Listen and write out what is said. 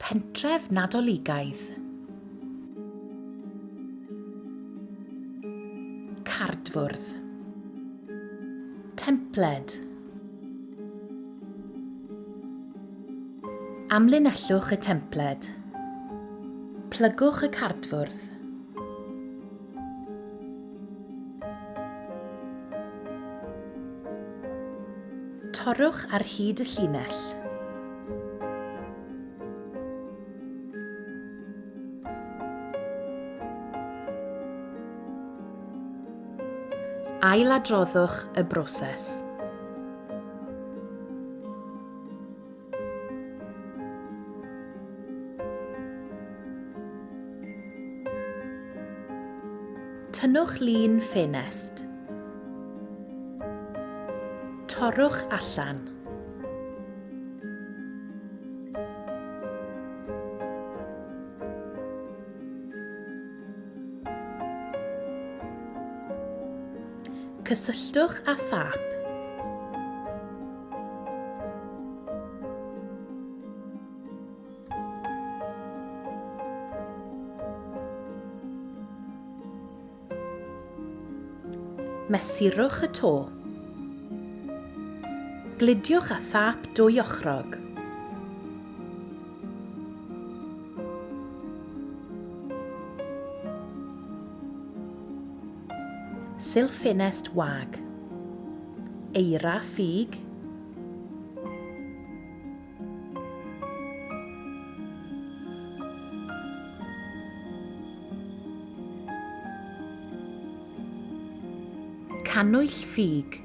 Pentref Nadoligaidd. Cardfwrdd. Templed. Amlinellwch y templed. Plygwch y cardfwrdd. Torrwch ar hyd y llinell. Ailadroddwch y broses. Tynnwch lun ffenest. Torrwch allan. Cysylltwch â thap. Mesurwch y to. Gludiwch â thap dwyochrog. Sil ffenest wag. Eira ffug. Cannwyll ffug.